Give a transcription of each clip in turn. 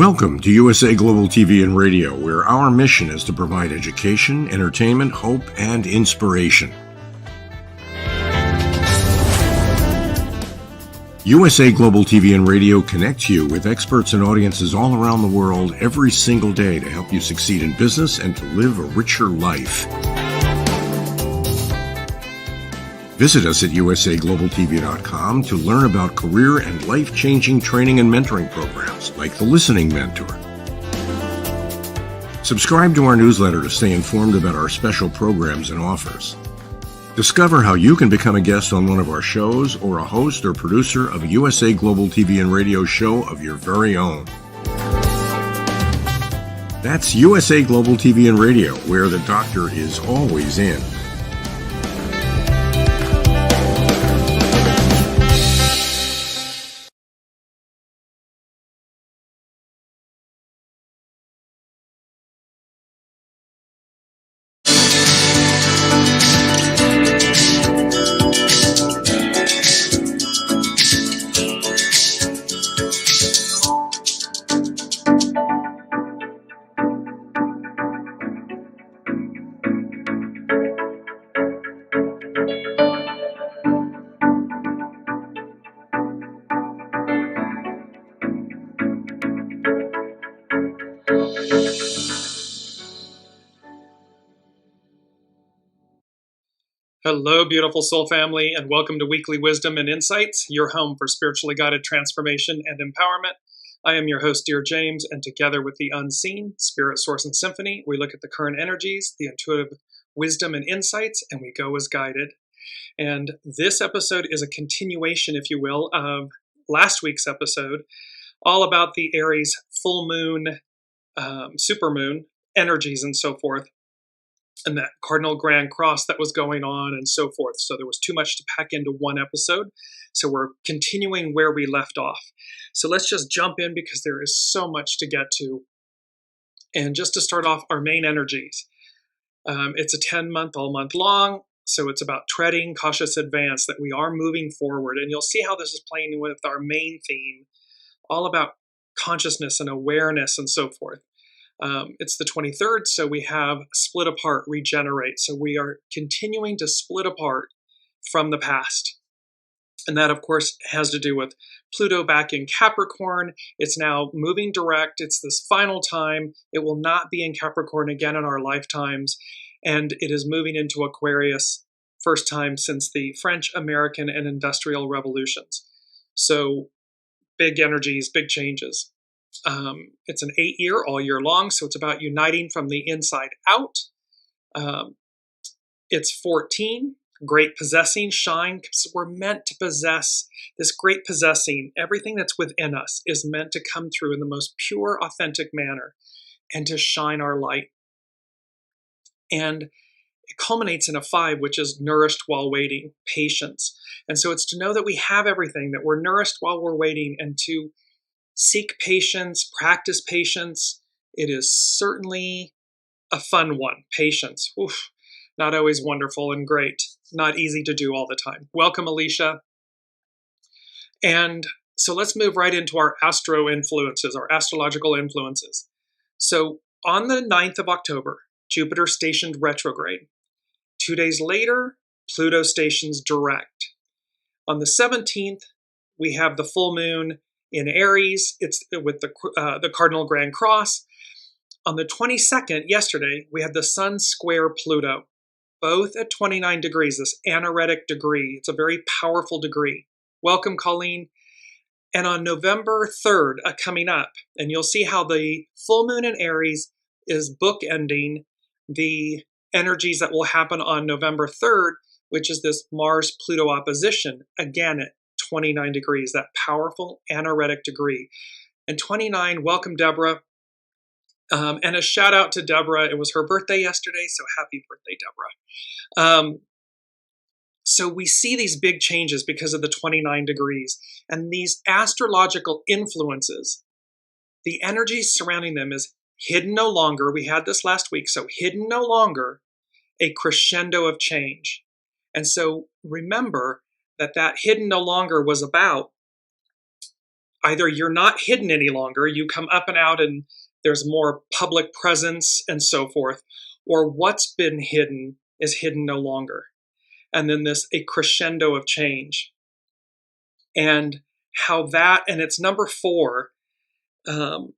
Welcome to USA Global TV and Radio, where our mission is to provide education, entertainment, hope, and inspiration. USA Global TV and Radio connects you with experts and audiences all around the world every single day to help you succeed in business and to live a richer life. Visit us at usaglobaltv.com to learn about career and life-changing training and mentoring programs like the Listening Mentor. Subscribe to our newsletter to stay informed about our special programs and offers. Discover how you can become a guest on one of our shows or a host or producer of a USA Global TV and Radio show of your very own. That's USA Global TV and Radio, where the doctor is always in. Hello, beautiful soul family, and welcome to Weekly Wisdom and Insights, your home for spiritually guided transformation and empowerment. I am your host, Dearjames, and together with the unseen, Spirit, Source, and Symphony, we look at the current energies, the intuitive wisdom and insights, and we go as guided. And this episode is a continuation, if you will, of last week's episode, all about the Aries full moon, supermoon energies and so forth, and that cardinal grand cross that was going on and so forth. So there was too much to pack into one episode. So we're continuing where we left off. So let's just jump in because there is so much to get to. And just to start off, our main energies. It's a 10-month, all month long. So it's about treading cautious advance, that we are moving forward. And you'll see how this is playing with our main theme, all about consciousness and awareness and so forth. It's the 23rd, so we have split apart, regenerate. So we are continuing to split apart from the past. And that, of course, has to do with Pluto back in Capricorn. It's now moving direct. It's this final time. It will not be in Capricorn again in our lifetimes. And it is moving into Aquarius, first time since the French, American, and Industrial Revolutions. So big energies, big changes. It's an 8-year, all year long, so it's about uniting from the inside out. It's 14, great possessing, shine, because we're meant to possess this great possessing. Everything that's within us is meant to come through in the most pure, authentic manner and to shine our light. And it culminates in a 5, which is nourished while waiting, patience. And so it's to know that we have everything, that we're nourished while we're waiting, and to seek patience, practice patience. It is certainly a fun one. Patience. Oof, not always wonderful and great. Not easy to do all the time. Welcome, Alicia. And so let's move right into our astro influences, our astrological influences. So on the 9th of October, Jupiter stationed retrograde. 2 days later, Pluto stations direct. On the 17th, we have the full moon in Aries. It's with the cardinal grand cross. On the 22nd, yesterday, we had the Sun square Pluto, both at 29 degrees, this anaretic degree. It's a very powerful degree. Welcome, Colleen. And on November 3rd, coming up, and you'll see how the full moon in Aries is bookending the energies that will happen on November 3rd, which is this Mars-Pluto opposition, again at 29 degrees, that powerful anaretic degree. And 29, welcome, Deborah. And a shout out to Deborah. It was her birthday yesterday, so happy birthday, Deborah. So we see these big changes because of the 29 degrees. And these astrological influences, the energy surrounding them is hidden no longer. We had this last week, so hidden no longer, a crescendo of change. And so remember that hidden no longer was about either you're not hidden any longer, you come up and out and there's more public presence and so forth, or what's been hidden is hidden no longer. And then a crescendo of change. And how that, and it's number 4, from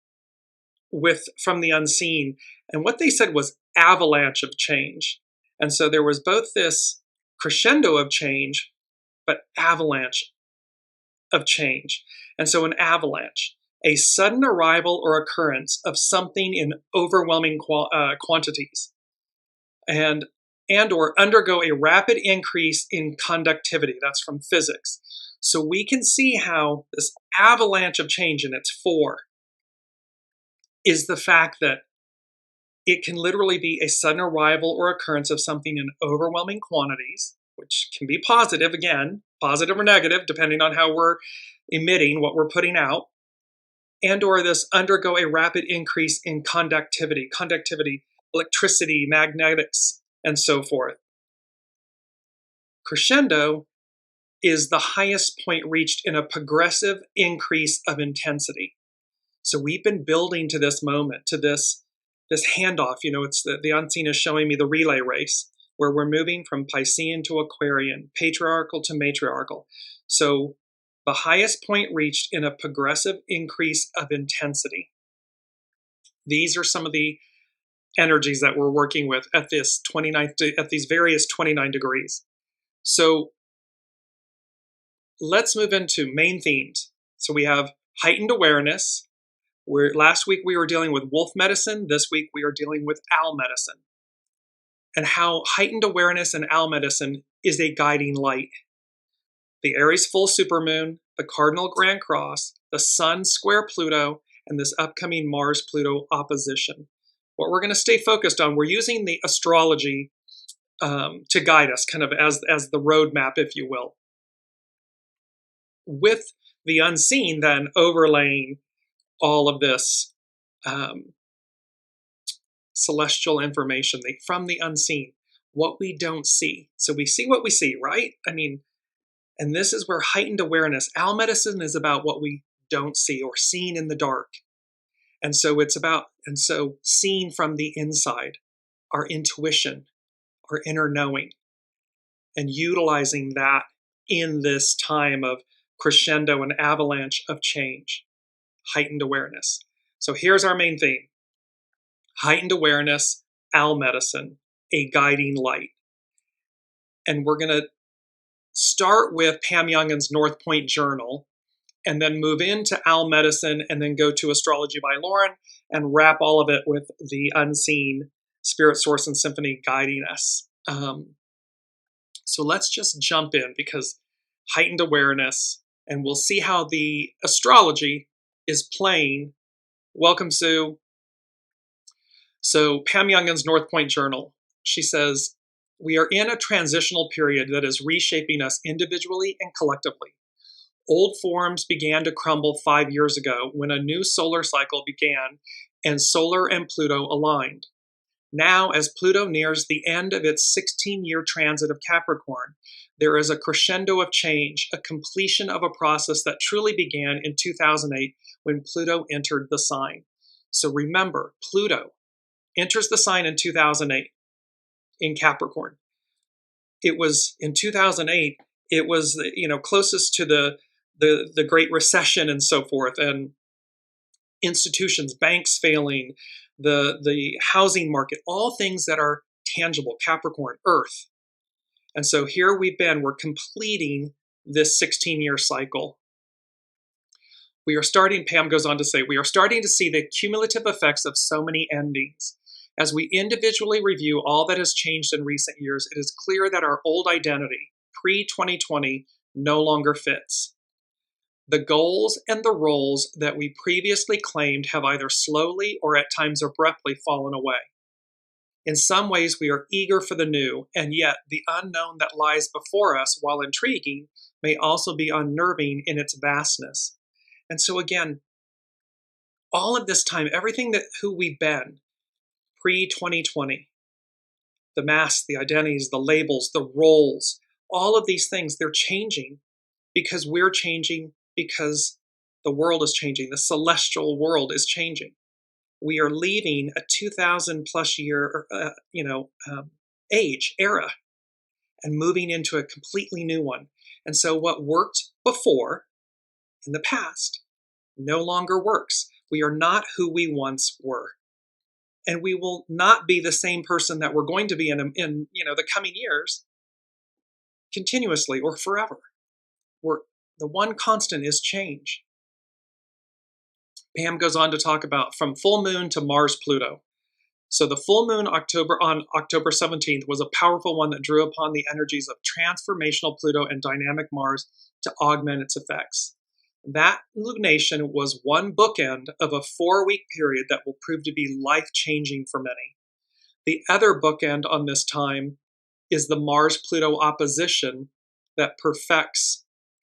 the unseen. And what they said was avalanche of change. And so there was both this crescendo of change, but avalanche of change. And so an avalanche, a sudden arrival or occurrence of something in overwhelming quantities, and or undergo a rapid increase in conductivity. That's from physics. So we can see how this avalanche of change, in its 4, is the fact that it can literally be a sudden arrival or occurrence of something in overwhelming quantities, which can be positive, again, positive or negative, depending on how we're emitting, what we're putting out, and or this undergo a rapid increase in conductivity, electricity, magnetics, and so forth. Crescendo is the highest point reached in a progressive increase of intensity. So we've been building to this moment, to this handoff. It's the unseen is showing me the relay race, where we're moving from Piscean to Aquarian, patriarchal to matriarchal. So the highest point reached in a progressive increase of intensity. These are some of the energies that we're working with at these various 29 degrees. So let's move into main themes. So we have heightened awareness. Last week we were dealing with wolf medicine. This week we are dealing with owl medicine. And how heightened awareness and owl medicine is a guiding light. The Aries full supermoon, the cardinal grand cross, the sun square Pluto, and this upcoming Mars-Pluto opposition. What we're going to stay focused on, we're using the astrology to guide us, kind of as the roadmap, if you will. With the unseen then overlaying all of this celestial information from the unseen, what we don't see. So we see what we see, right? And this is where heightened awareness, owl medicine is about what we don't see or seen in the dark. And so seeing from the inside, our intuition, our inner knowing, and utilizing that in this time of crescendo and avalanche of change, heightened awareness. So here's our main theme: heightened awareness, owl medicine, a guiding light. And we're going to start with Pam Youngin's North Point Journal, and then move into owl medicine, and then go to Astrology by Lauren, and wrap all of it with the unseen, spirit, source, and symphony guiding us. So let's just jump in, because heightened awareness, and we'll see how the astrology is playing. Welcome, Sue. So Pam Youngin's North Point Journal, she says, we are in a transitional period that is reshaping us individually and collectively. Old forms began to crumble 5 years ago when a new solar cycle began and Solar and Pluto aligned. Now, as Pluto nears the end of its 16-year transit of Capricorn, there is a crescendo of change, a completion of a process that truly began in 2008 when Pluto entered the sign. So remember, Pluto enters the sign in 2008 in Capricorn. It was in 2008, it was closest to the Great Recession and so forth, and institutions, banks failing, the housing market, all things that are tangible, Capricorn, Earth. And so here we're completing this 16-year cycle. Pam goes on to say, we are starting to see the cumulative effects of so many endings. As we individually review all that has changed in recent years, it is clear that our old identity, pre-2020, no longer fits. The goals and the roles that we previously claimed have either slowly or at times abruptly fallen away. In some ways, we are eager for the new, and yet the unknown that lies before us, while intriguing, may also be unnerving in its vastness. And so again, all of this time, who we've been, pre-2020, the masks, the identities, the labels, the roles, all of these things, they're changing because we're changing, because The world is changing. The celestial world is changing. We are leaving a 2,000 plus year, era, and moving into a completely new one. And so what worked before in the past no longer works. We are not who we once were. And we will not be the same person that we're going to be in the coming years continuously or forever. The one constant is change. Pam goes on to talk about from full moon to Mars Pluto. So the full moon on October 17th was a powerful one that drew upon the energies of transformational Pluto and dynamic Mars to augment its effects. That lunation was one bookend of a 4-week period that will prove to be life-changing for many. The other bookend on this time is the Mars-Pluto opposition that perfects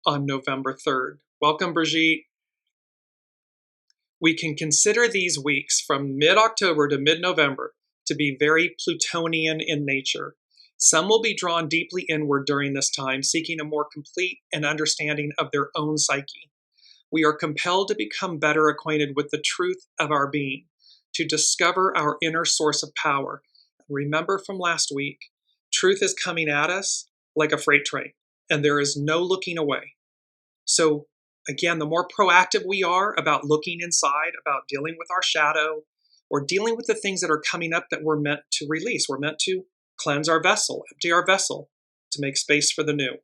on November 3rd. Welcome, Brigitte. We can consider these weeks from mid-October to mid-November to be very Plutonian in nature. Some will be drawn deeply inward during this time, seeking a more complete and understanding of their own psyche. We are compelled to become better acquainted with the truth of our being, to discover our inner source of power. Remember from last week, truth is coming at us like a freight train, and there is no looking away. So again, the more proactive we are about looking inside, about dealing with our shadow, or dealing with the things that are coming up that we're meant to release. We're meant to cleanse our vessel, empty our vessel, to make space for the new.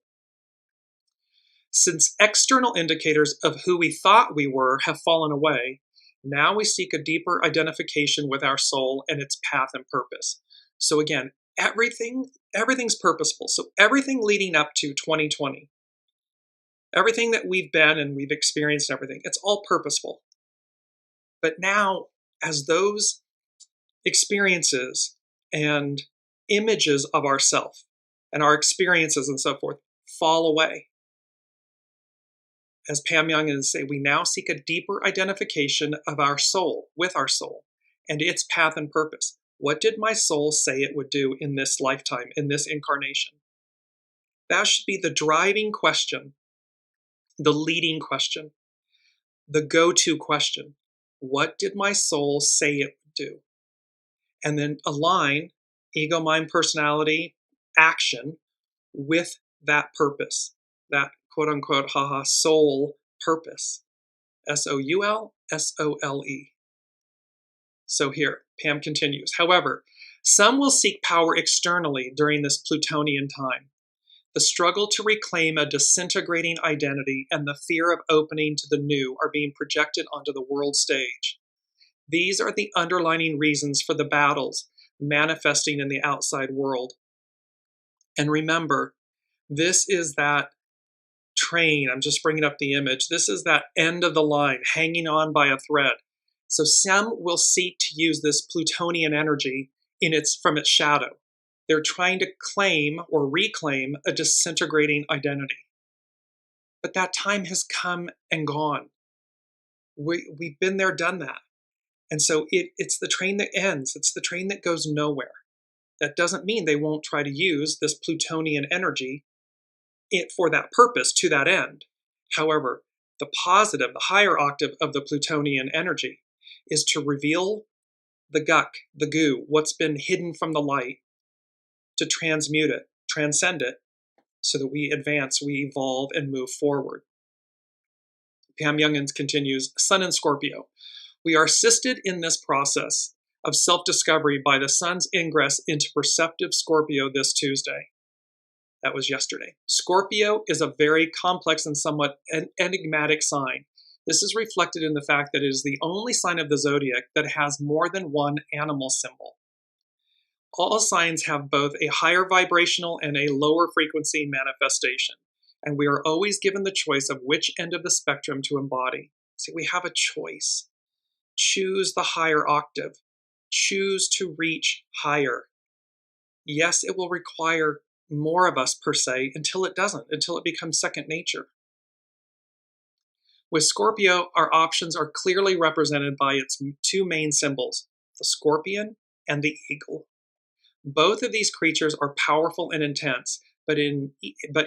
Since external indicators of who we thought we were have fallen away, now we seek a deeper identification with our soul and its path and purpose. So again, everything's purposeful. So everything leading up to 2020, everything that we've been and we've experienced, everything, it's all purposeful. But now, as those experiences and images of ourself and our experiences and so forth fall away, as Pam Young would say, we now seek a deeper identification of our soul, with our soul, and its path and purpose. What did my soul say it would do in this lifetime, in this incarnation? That should be the driving question, the leading question, the go-to question. What did my soul say it would do? And then align ego, mind, personality, action with that purpose, that quote-unquote, soul purpose. SOULSOLE. So here, Pam continues. However, some will seek power externally during this Plutonian time. The struggle to reclaim a disintegrating identity and the fear of opening to the new are being projected onto the world stage. These are the underlying reasons for the battles manifesting in the outside world. And remember, this is that train. I'm just bringing up the image. This is that end of the line, hanging on by a thread. So some will seek to use this Plutonian energy from its shadow. They're trying to claim or reclaim a disintegrating identity. But that time has come and gone. We've been there, done that. And so it's the train that ends. It's the train that goes nowhere. That doesn't mean they won't try to use this Plutonian energy for that purpose, to that end. However, the positive, the higher octave of the Plutonian energy is to reveal the guck, the goo, what's been hidden from the light, to transmute it, transcend it, so that we advance, we evolve, and move forward. Pam Youngins continues, Sun in Scorpio. We are assisted in this process of self-discovery by the Sun's ingress into perceptive Scorpio this Tuesday. That was yesterday. Scorpio is a very complex and somewhat enigmatic sign. This is reflected in the fact that it is the only sign of the zodiac that has more than one animal symbol. All signs have both a higher vibrational and a lower frequency manifestation, and we are always given the choice of which end of the spectrum to embody. So we have a choice. Choose the higher octave. Choose to reach higher. Yes, it will require more of us per se until it doesn't, until it becomes second nature. With Scorpio, our options are clearly represented by its two main symbols, the scorpion and the eagle. Both of these creatures are powerful and intense, but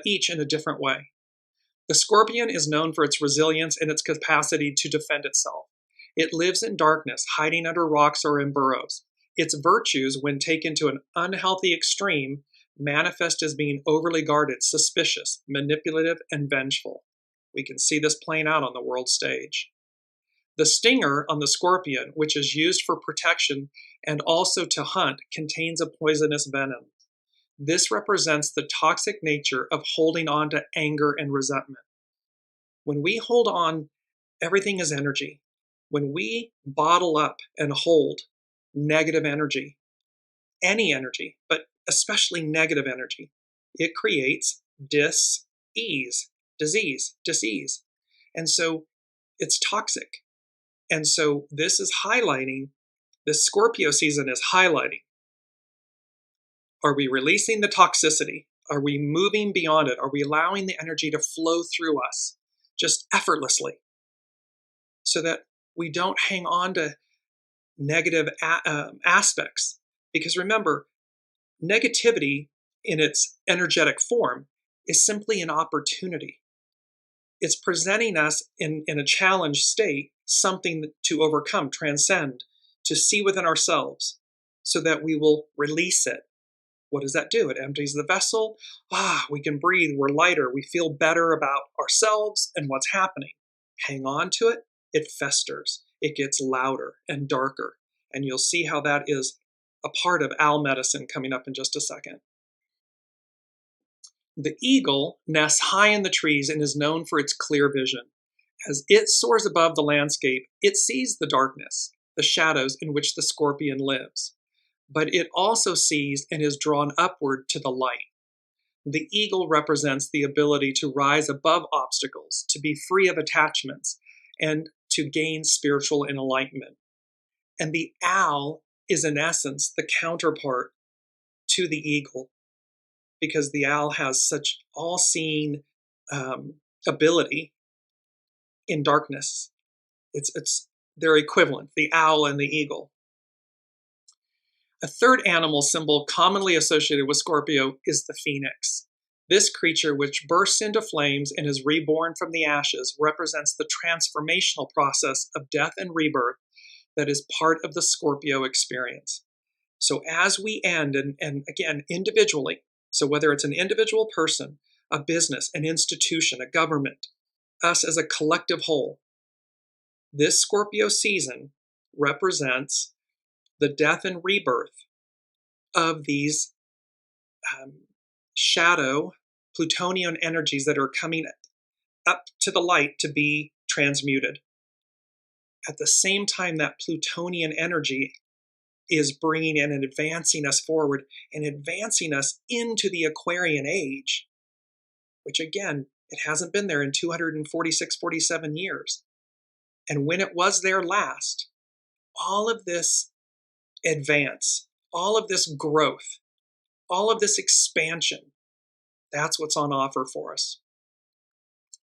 each in a different way. The scorpion is known for its resilience and its capacity to defend itself. It lives in darkness, hiding under rocks or in burrows. Its virtues, when taken to an unhealthy extreme, manifest as being overly guarded, suspicious, manipulative, and vengeful. We can see this playing out on the world stage. The stinger on the scorpion, which is used for protection and also to hunt, contains a poisonous venom. This represents the toxic nature of holding on to anger and resentment. When we hold on, everything is energy. When we bottle up and hold negative energy, any energy, but especially negative energy, it creates dis-ease, disease. And so it's toxic. And so this is highlighting, this Scorpio season is highlighting. Are we releasing the toxicity? Are we moving beyond it? Are we allowing the energy to flow through us just effortlessly so that we don't hang on to negative aspects? Because remember, negativity in its energetic form is simply an opportunity. It's presenting us in a challenged state something to overcome, transcend, to see within ourselves so that we will release it. What does that do? It empties the vessel. We can breathe. We're lighter. We feel better about ourselves and what's happening. Hang on to it. It festers. It gets louder and darker. And you'll see how that is a part of owl medicine coming up in just a second. The eagle nests high in the trees and is known for its clear vision. As it soars above the landscape, it sees the darkness, the shadows in which the scorpion lives. But it also sees and is drawn upward to the light. The eagle represents the ability to rise above obstacles, to be free of attachments, and to gain spiritual enlightenment. And the owl is, in essence, the counterpart to the eagle, because the owl has such all-seeing ability in darkness. It's their equivalent, the owl and the eagle. A third animal symbol commonly associated with Scorpio is the phoenix. This creature, which bursts into flames and is reborn from the ashes, represents the transformational process of death and rebirth that is part of the Scorpio experience. So as we end, and again, individually, so whether it's an individual person, a business, an institution, a government, us as a collective whole, this Scorpio season represents the death and rebirth of these shadow plutonian energies that are coming up to the light to be transmuted. At the same time, that plutonian energy is bringing in and advancing us forward and advancing us into the Aquarian age, which again, it hasn't been there in 246, 47 years. And when it was there last, all of this advance, all of this growth, all of this expansion, that's what's on offer for us.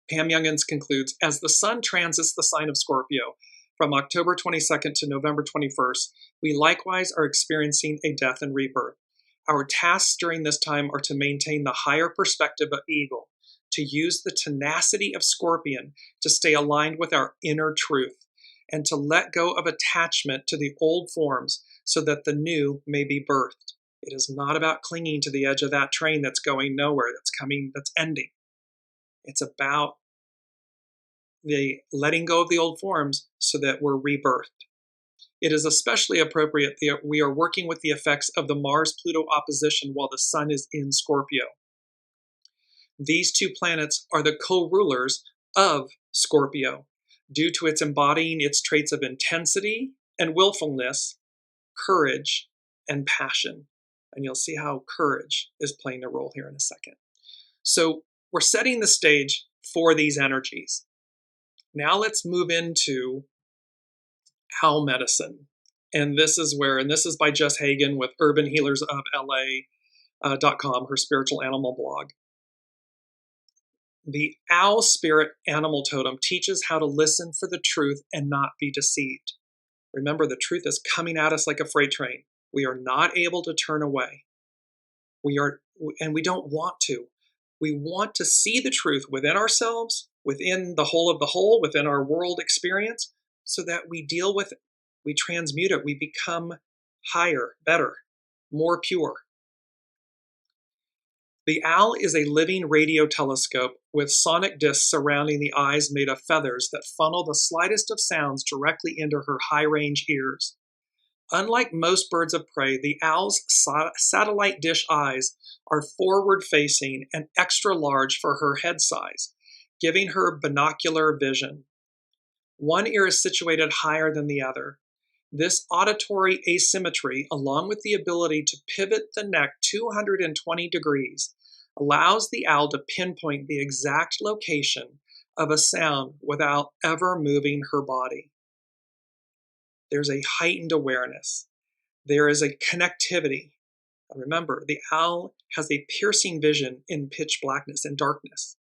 Pam Youngins concludes, as the sun transits the sign of Scorpio from October 22nd to November 21st, we likewise are experiencing a death and rebirth. Our tasks during this time are to maintain the higher perspective of Eagle, to use the tenacity of Scorpion to stay aligned with our inner truth, and to let go of attachment to the old forms so that the new may be birthed. It is not about clinging to the edge of that train that's going nowhere, that's ending. It's about the letting go of the old forms so that we're rebirthed. It is especially appropriate that we are working with the effects of the Mars-Pluto opposition while the Sun is in Scorpio. These two planets are the co-rulers of Scorpio due to its embodying its traits of intensity and willfulness, courage, and passion. And you'll see how courage is playing a role here in a second. So we're setting the stage for these energies. Now let's move into owl medicine. And this is by Jess Hagen with urbanhealersofla.com, her spiritual animal blog. The owl spirit animal totem teaches how to listen for the truth and not be deceived. Remember, the truth is coming at us like a freight train. We are not able to turn away. We don't want to. We want to see the truth within ourselves, within the whole of the whole, within our world experience, so that we deal with it, we transmute it, we become higher, better, more pure. The owl is a living radio telescope with sonic discs surrounding the eyes made of feathers that funnel the slightest of sounds directly into her high-range ears. Unlike most birds of prey, the owl's satellite dish eyes are forward-facing and extra large for her head size, giving her binocular vision. One ear is situated higher than the other. This auditory asymmetry, along with the ability to pivot the neck 220 degrees, allows the owl to pinpoint the exact location of a sound without ever moving her body. There's a heightened awareness. There is a connectivity. Remember, the owl has a piercing vision in pitch blackness and darkness.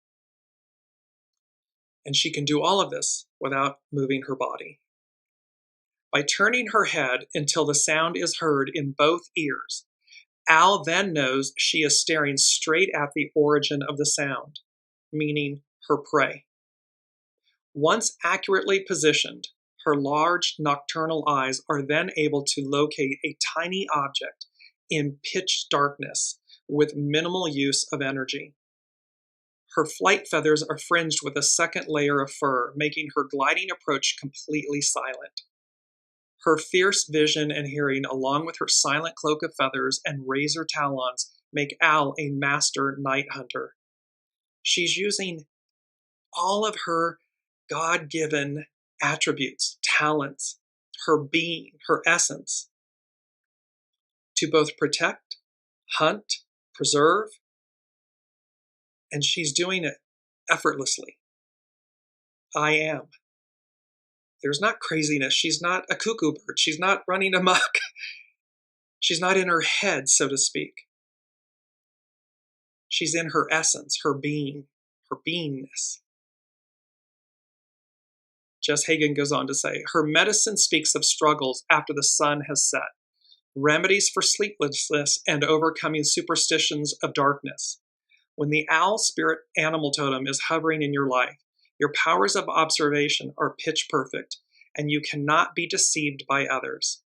And she can do all of this without moving her body. By turning her head until the sound is heard in both ears, owl then knows she is staring straight at the origin of the sound, meaning her prey. Once accurately positioned, her large nocturnal eyes are then able to locate a tiny object in pitch darkness with minimal use of energy. Her flight feathers are fringed with a second layer of fur, making her gliding approach completely silent. Her fierce vision and hearing, along with her silent cloak of feathers and razor talons, make Owl a master night hunter. She's using all of her God-given attributes, talents, her being, her essence, to both protect, hunt, preserve, and she's doing it effortlessly. I am. There's not craziness. She's not a cuckoo bird. She's not running amok. She's not in her head, so to speak. She's in her essence, her being, her beingness. Jess Hagen goes on to say, her medicine speaks of struggles after the sun has set, remedies for sleeplessness and overcoming superstitions of darkness. When the owl spirit animal totem is hovering in your life, your powers of observation are pitch perfect, and you cannot be deceived by others.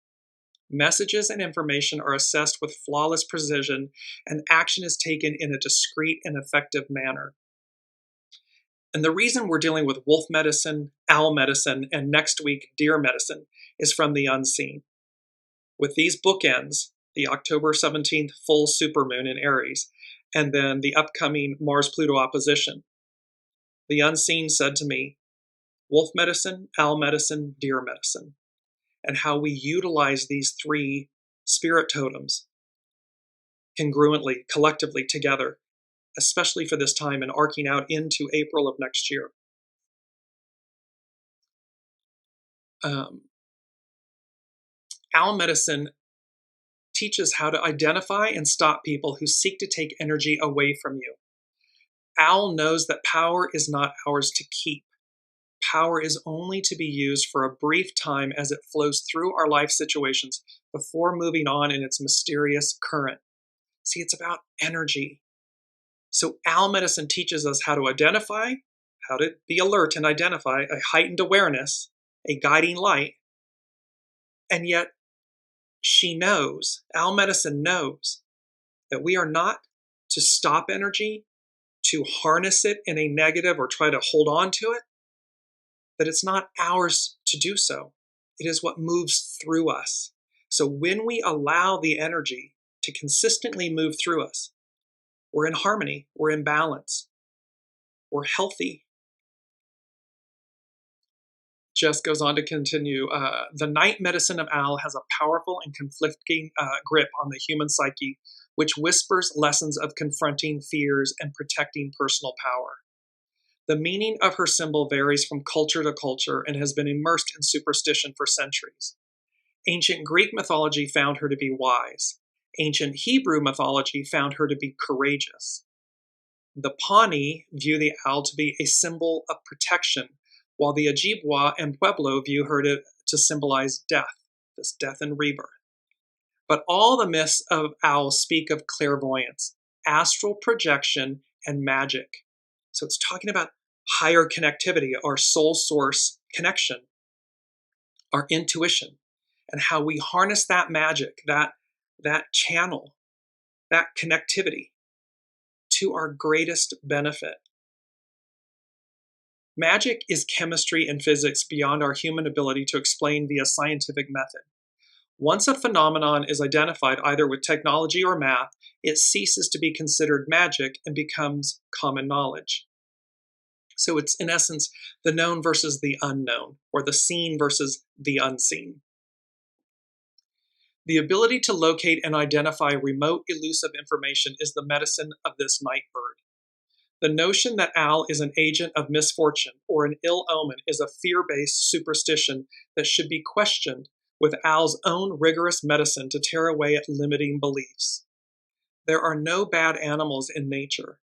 Messages and information are assessed with flawless precision, and action is taken in a discreet and effective manner. And the reason we're dealing with wolf medicine, owl medicine, and next week deer medicine is from the unseen. With these bookends, the October 17th full supermoon in Aries, and then the upcoming Mars-Pluto opposition, the unseen said to me, wolf medicine, owl medicine, deer medicine, and how we utilize these three spirit totems congruently, collectively, together, especially for this time and arcing out into April of next year. Owl medicine teaches how to identify and stop people who seek to take energy away from you. Owl knows that power is not ours to keep. Power is only to be used for a brief time as it flows through our life situations before moving on in its mysterious current. See, it's about energy. So owl medicine teaches us how to identify, how to be alert and identify a heightened awareness, a guiding light. And yet she knows, owl medicine knows, that we are not to stop energy, to harness it in a negative or try to hold on to it, that it's not ours to do so. It is what moves through us. So when we allow the energy to consistently move through us, we're in harmony, we're in balance, we're healthy. Jess goes on to continue, the night medicine of owl has a powerful and conflicting grip on the human psyche, which whispers lessons of confronting fears and protecting personal power. The meaning of her symbol varies from culture to culture and has been immersed in superstition for centuries. Ancient Greek mythology found her to be wise. Ancient Hebrew mythology found her to be courageous. The Pawnee view the owl to be a symbol of protection, while the Ojibwa and Pueblo view her to symbolize death, this death and rebirth. But all the myths of owls speak of clairvoyance, astral projection, and magic. So it's talking about higher connectivity, our soul source connection, our intuition, and how we harness that magic, that channel, that connectivity to our greatest benefit. Magic is chemistry and physics beyond our human ability to explain via scientific method. Once a phenomenon is identified either with technology or math, it ceases to be considered magic and becomes common knowledge. So it's, in essence, the known versus the unknown, or the seen versus the unseen. The ability to locate and identify remote, elusive information is the medicine of this night bird. The notion that Al is an agent of misfortune or an ill omen is a fear-based superstition that should be questioned with Al's own rigorous medicine to tear away at limiting beliefs. There are no bad animals in nature.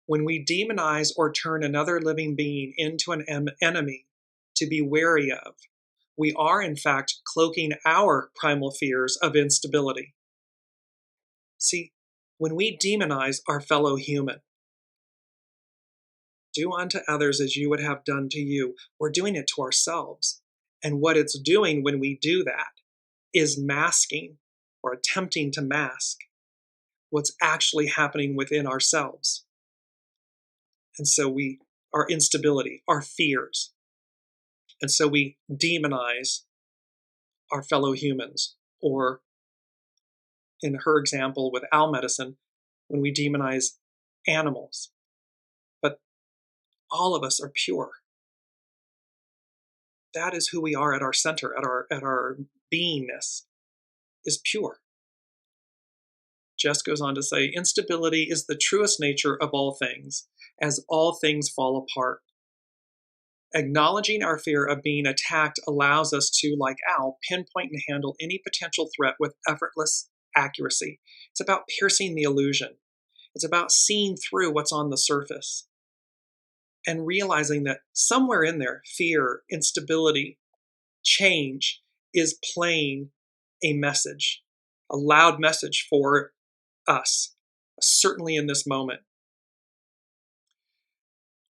When we demonize or turn another living being into an enemy to be wary of, we are in fact cloaking our primal fears of instability. See, when we demonize our fellow human, do unto others as you would have done to you, we're doing it to ourselves. And what it's doing when we do that is masking or attempting to mask what's actually happening within ourselves. And so our instability, our fears. And so we demonize our fellow humans, or in her example with Al medicine, when we demonize animals. But all of us are pure. That is who we are at our center, at our beingness, is pure. Jess goes on to say, instability is the truest nature of all things, as all things fall apart. Acknowledging our fear of being attacked allows us to, like Al, pinpoint and handle any potential threat with effortless accuracy. It's about piercing the illusion. It's about seeing through what's on the surface and realizing that somewhere in there, fear, instability, change is playing a message, a loud message for us, certainly in this moment.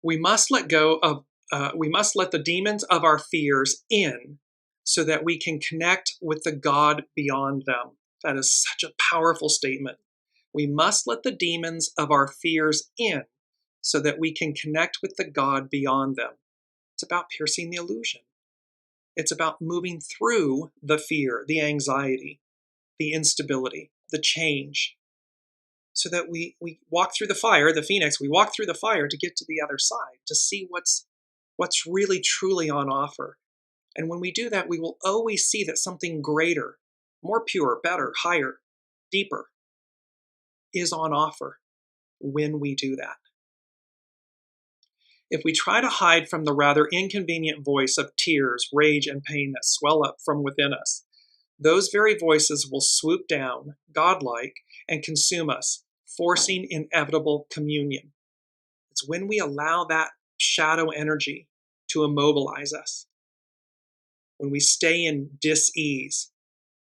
We must let the demons of our fears in so that we can connect with the God beyond them. That is such a powerful statement. We must let the demons of our fears in so that we can connect with the God beyond them. It's about piercing the illusion. It's about moving through the fear, the anxiety, the instability, the change, so that we walk through the fire, the phoenix, we walk through the fire to get to the other side, to see what's really truly on offer. And when we do that, we will always see that something greater, more pure, better, higher, deeper is on offer when we do that. If we try to hide from the rather inconvenient voice of tears, rage, and pain that swell up from within us, those very voices will swoop down, godlike, and consume us, forcing inevitable communion. It's when we allow that shadow energy to immobilize us, when we stay in dis-ease,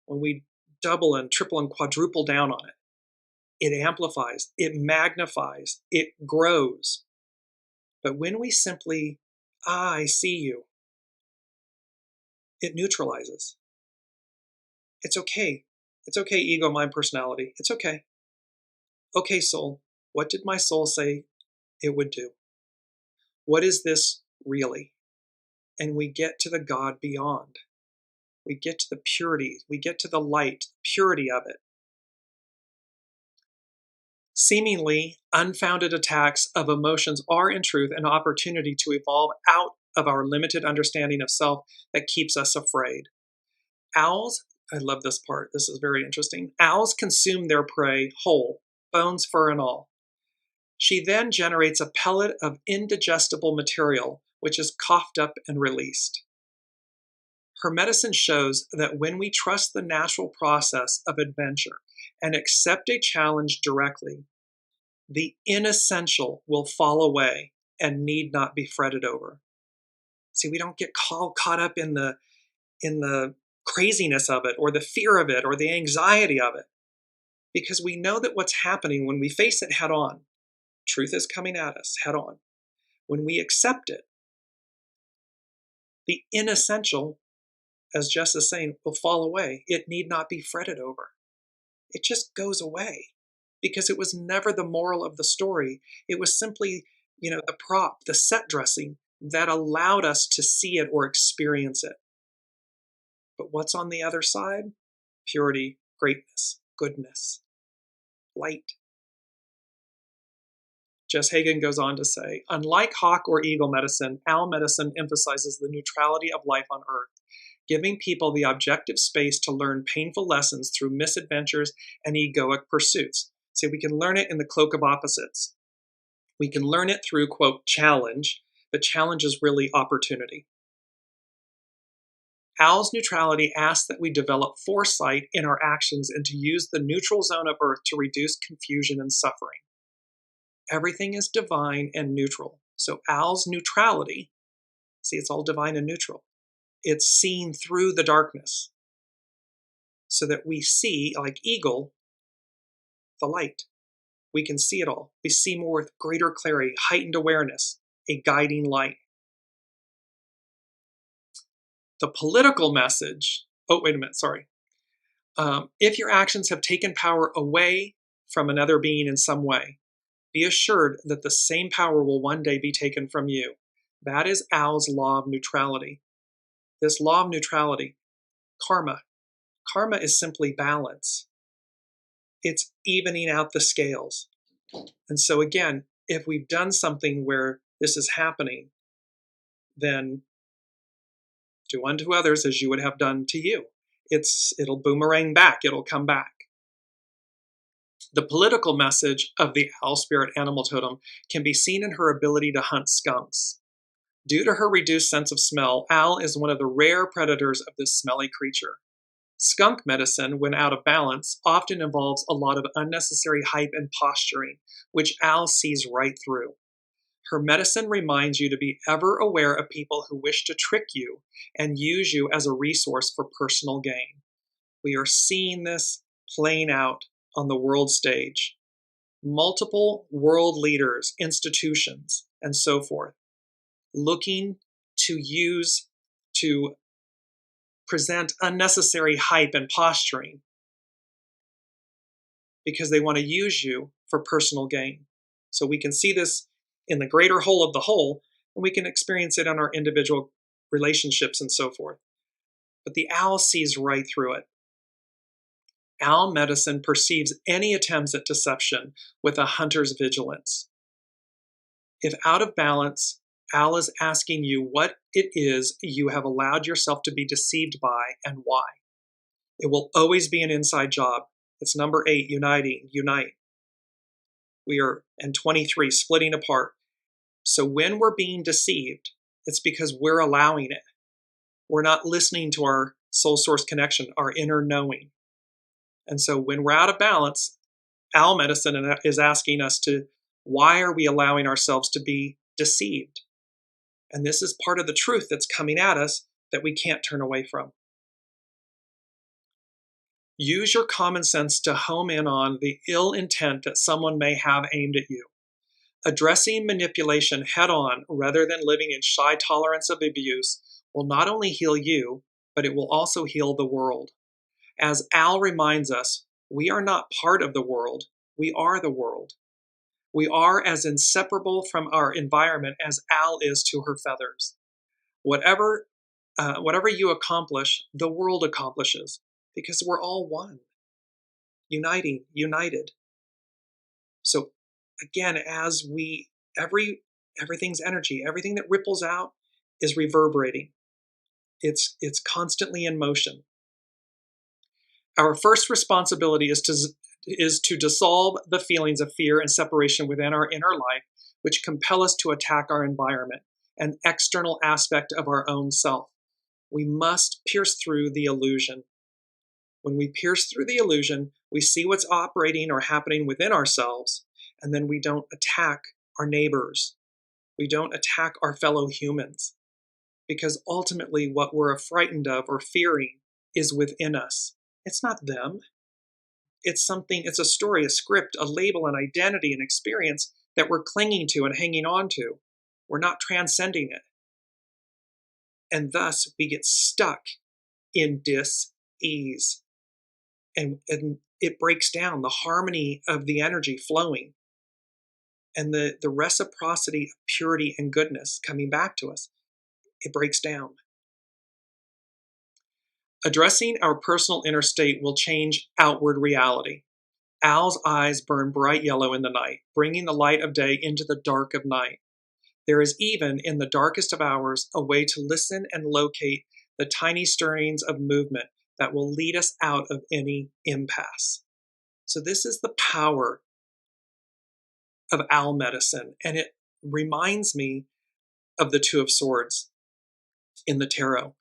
when we double and triple and quadruple down on it, it amplifies, it magnifies, it grows. But when we simply, I see you, it neutralizes. It's okay. It's okay, ego, mind, personality. It's okay. Okay, soul, what did my soul say it would do? What is this really? And we get to the God beyond. We get to the purity. We get to the light, purity of it. Seemingly unfounded attacks of emotions are in truth an opportunity to evolve out of our limited understanding of self that keeps us afraid. Owls, I love this part, this is very interesting. Owls consume their prey whole, bones, fur, and all. She then generates a pellet of indigestible material, which is coughed up and released. Her medicine shows that when we trust the natural process of adventure and accept a challenge directly, the inessential will fall away and need not be fretted over. See, we don't get caught up in the craziness of it, or the fear of it, or the anxiety of it, because we know that what's happening when we face it head on Truth is coming at us head on. When we accept it, the inessential, as Jess is saying, will fall away. It need not be fretted over. It just goes away because it was never the moral of the story. It was simply, the prop, the set dressing that allowed us to see it or experience it. But what's on the other side? Purity, greatness, goodness, light. Jess Hagen goes on to say, unlike hawk or eagle medicine, owl medicine emphasizes the neutrality of life on Earth, giving people the objective space to learn painful lessons through misadventures and egoic pursuits. So we can learn it in the cloak of opposites. We can learn it through, quote, challenge, but challenge is really opportunity. Owl's neutrality asks that we develop foresight in our actions and to use the neutral zone of Earth to reduce confusion and suffering. Everything is divine and neutral. So Owl's neutrality, see, it's all divine and neutral. It's seen through the darkness so that we see, like eagle, the light. We can see it all. We see more with greater clarity, heightened awareness, a guiding light. The political message, if your actions have taken power away from another being in some way, be assured that the same power will one day be taken from you. That is Owl's law of neutrality. This law of neutrality, karma. Karma is simply balance. It's evening out the scales. And so again, if we've done something where this is happening, then do unto others as you would have done to you. It'll boomerang back. It'll come back. The political message of the owl spirit animal totem can be seen in her ability to hunt skunks. Due to her reduced sense of smell, owl is one of the rare predators of this smelly creature. Skunk medicine, when out of balance, often involves a lot of unnecessary hype and posturing, which owl sees right through. Her medicine reminds you to be ever aware of people who wish to trick you and use you as a resource for personal gain. We are seeing this playing out on the world stage. Multiple world leaders, institutions, and so forth, looking to present unnecessary hype and posturing because they want to use you for personal gain. So we can see this in the greater whole of the whole, and we can experience it on our individual relationships and so forth. But the owl sees right through it. Owl medicine perceives any attempts at deception with a hunter's vigilance. If out of balance, owl is asking you what it is you have allowed yourself to be deceived by and why. It will always be an inside job. It's number 8, unite. We are, and 23, splitting apart. So when we're being deceived, it's because we're allowing it. We're not listening to our soul source connection, our inner knowing. And so when we're out of balance, owl medicine is asking us why are we allowing ourselves to be deceived? And this is part of the truth that's coming at us that we can't turn away from. Use your common sense to home in on the ill intent that someone may have aimed at you. Addressing manipulation head on rather than living in shy tolerance of abuse will not only heal you, but it will also heal the world. As Al reminds us, we are not part of the world, we are the world. We are as inseparable from our environment as Al is to her feathers. Whatever you accomplish, the world accomplishes, because we're all one, united. So again, as everything's energy, everything that ripples out is reverberating. It's constantly in motion. Our first responsibility is to dissolve the feelings of fear and separation within our inner life, which compel us to attack our environment, an external aspect of our own self. We must pierce through the illusion. When we pierce through the illusion, we see what's operating or happening within ourselves, and then we don't attack our neighbors. We don't attack our fellow humans, because ultimately what we're frightened of or fearing is within us. It's not them. It's a story, a script, a label, an identity, an experience that we're clinging to and hanging on to. We're not transcending it. And thus we get stuck in dis-ease. And it breaks down the harmony of the energy flowing and the reciprocity of purity and goodness coming back to us. It breaks down. Addressing our personal inner state will change outward reality. Owl's eyes burn bright yellow in the night, bringing the light of day into the dark of night. There is even, in the darkest of hours, a way to listen and locate the tiny stirrings of movement that will lead us out of any impasse. So this is the power of owl medicine, and it reminds me of the Two of Swords in the tarot.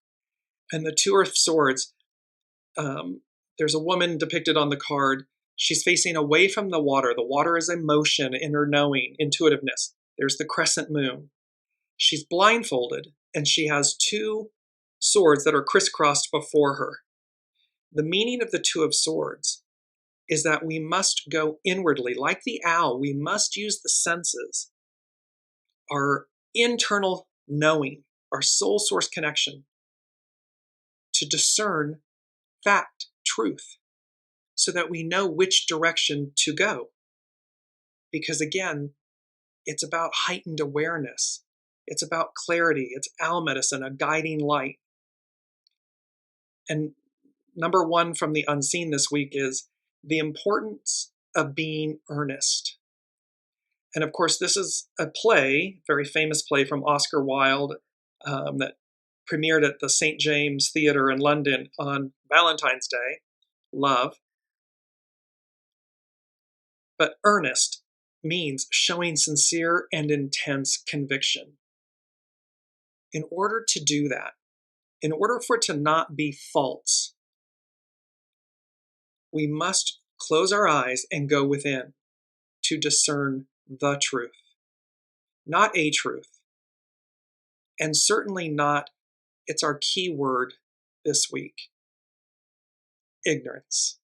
And the Two of Swords, there's a woman depicted on the card. She's facing away from the water. The water is emotion, inner knowing, intuitiveness. There's the crescent moon. She's blindfolded, and she has two swords that are crisscrossed before her. The meaning of the Two of Swords is that we must go inwardly. Like the owl, we must use the senses, our internal knowing, our soul source connection, to discern fact, truth, so that we know which direction to go. Because again, it's about heightened awareness. It's about clarity. It's owl medicine, a guiding light. And number one from the unseen this week is the importance of being earnest. And of course, this is a play, very famous play from Oscar Wilde, that premiered at the St. James Theatre in London on Valentine's Day, Love. But earnest means showing sincere and intense conviction. In order to do that, in order for it to not be false, we must close our eyes and go within to discern the truth, not a truth, and certainly not, it's our key word this week, ignorance.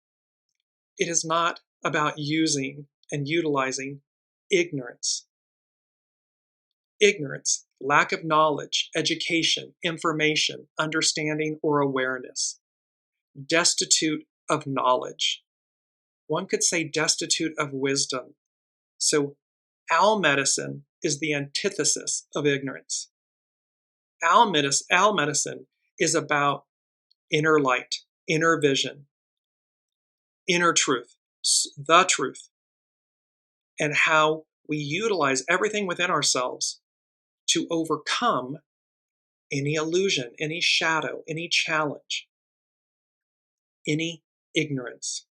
It is not about using and utilizing ignorance. Ignorance, lack of knowledge, education, information, understanding, or awareness. Destitute of knowledge. One could say destitute of wisdom. So owl medicine is the antithesis of ignorance. Owl medicine is about inner light, inner vision, inner truth, the truth, and how we utilize everything within ourselves to overcome any illusion, any shadow, any challenge, any ignorance.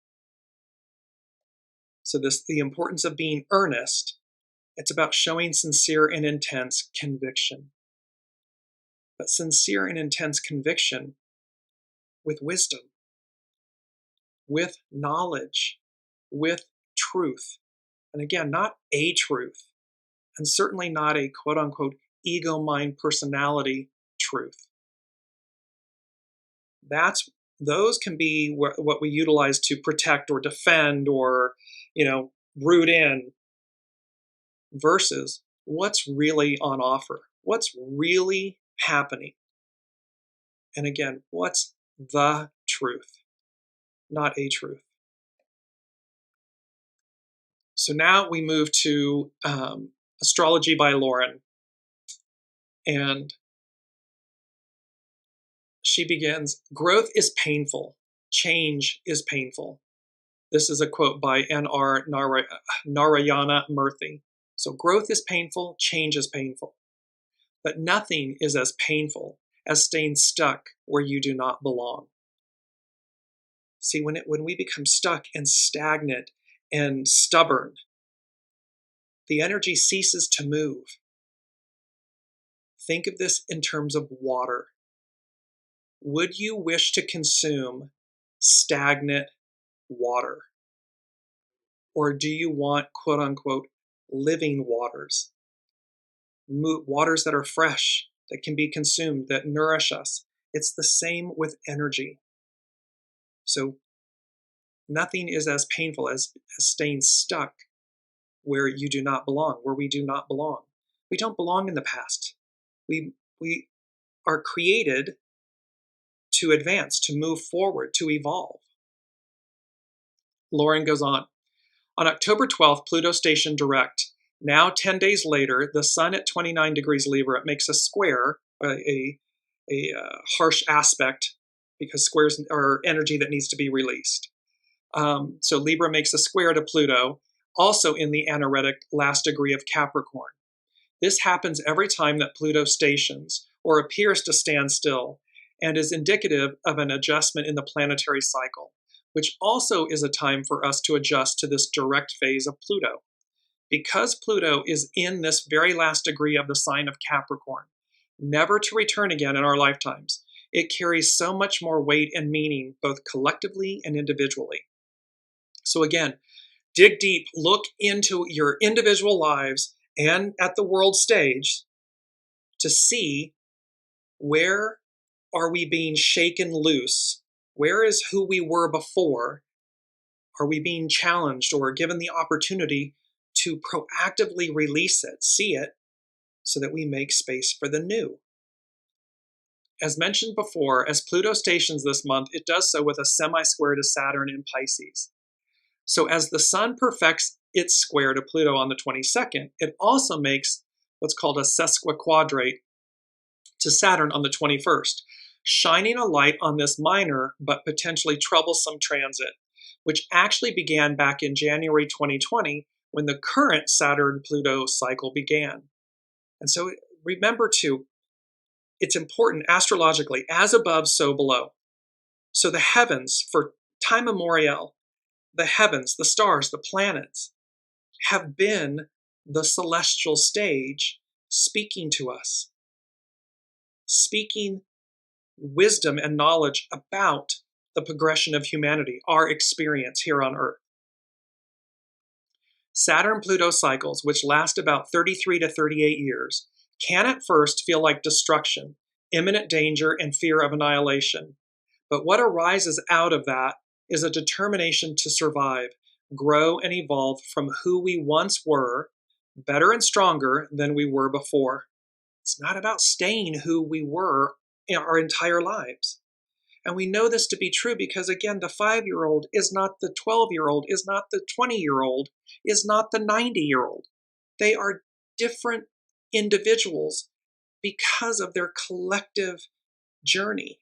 So the importance of being earnest, it's about showing sincere and intense conviction. But sincere and intense conviction with wisdom, with knowledge, with truth. And again, not a truth, and certainly not a quote-unquote ego mind personality truth. Those can be what we utilize to protect or defend or, root in, versus what's really on offer, what's really happening. And again, what's the truth, not a truth. So now we move to Astrology by Lauren. And she begins, growth is painful. Change is painful. This is a quote by N.R. Narayana Murthy. So growth is painful, change is painful. But nothing is as painful as staying stuck where you do not belong. See, when we become stuck and stagnant and stubborn, the energy ceases to move. Think of this in terms of water. Would you wish to consume stagnant water? Or do you want, quote unquote, living waters? Waters that are fresh, that can be consumed, that nourish us. It's the same with energy. So nothing is as painful as staying stuck where you do not belong, where we do not belong. We don't belong in the past. We are created to advance, to move forward, to evolve. Lauren goes on October 12th, Pluto stationed direct. Now, 10 days later, the sun at 29 degrees Libra makes a square, a harsh aspect, because squares are energy that needs to be released. So Libra makes a square to Pluto, also in the anaretic last degree of Capricorn. This happens every time that Pluto stations or appears to stand still, and is indicative of an adjustment in the planetary cycle, which also is a time for us to adjust to this direct phase of Pluto. Because Pluto is in this very last degree of the sign of Capricorn, never to return again in our lifetimes, it carries so much more weight and meaning, both collectively and individually. So again, dig deep, look into your individual lives and at the world stage to see where are we being shaken loose? Where is who we were before? Are we being challenged or given the opportunity to proactively release it, see it, so that we make space for the new? As mentioned before, as Pluto stations this month, it does so with a semi-square to Saturn in Pisces. So as the sun perfects its square to Pluto on the 22nd, it also makes what's called a sesquiquadrate to Saturn on the 21st, shining a light on this minor but potentially troublesome transit, which actually began back in January 2020 when the current Saturn-Pluto cycle began. And so remember too, it's important astrologically, as above, so below. So the heavens, for time immemorial, the heavens, the stars, the planets, have been the celestial stage speaking to us, speaking wisdom and knowledge about the progression of humanity, our experience here on Earth. Saturn-Pluto cycles, which last about 33 to 38 years, can at first feel like destruction, imminent danger, and fear of annihilation. But what arises out of that is a determination to survive, grow, and evolve from who we once were, better and stronger than we were before. It's not about staying who we were in our entire lives. And we know this to be true because, again, the 5-year-old is not the 12-year-old, is not the 20-year-old, is not the 90-year-old. They are different individuals because of their collective journey.